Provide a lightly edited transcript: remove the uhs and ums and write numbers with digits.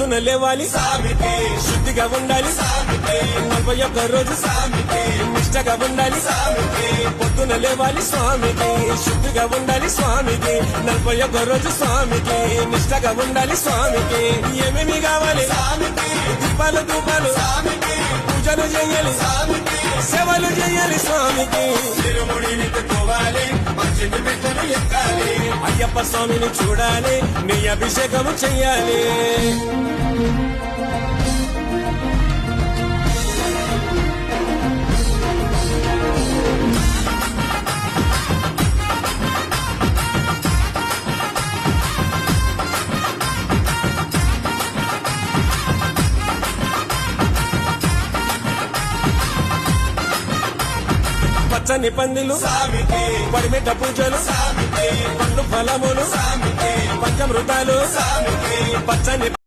పొద్దున లేవాలి స్వామికి, శుద్ధిగా ఉండాలి స్వామికి, 41 రోజు స్వామికి, నిష్టగా ఉండాలి స్వామికి, పొద్దున లేవాలి స్వామికి, శుద్ధిగా ఉండాలి స్వామికి, 41 రోజు స్వామికి, నిష్టగా ఉండాలి స్వామికి. ఏమేమి కావాలి స్వామికి, దీపాలు ధూపాలు స్వామికి, పూజలు చేయాలి స్వామికి, సేవలు చేయాలి స్వామికి, తిరుముడిని ఎత్తుకోవాలి, మంచిని పెట్టను ఎక్కాలి, అయ్యప్ప స్వామిని చూడాలి, నీ అభిషేకము చెయ్యాలి. పచ్చని పందిలు స్వామికి, పరిమిత పూజలు స్వామికి, పండ్లు ఫలములు స్వామికి, పంచమృతాలు స్వామికి, పచ్చని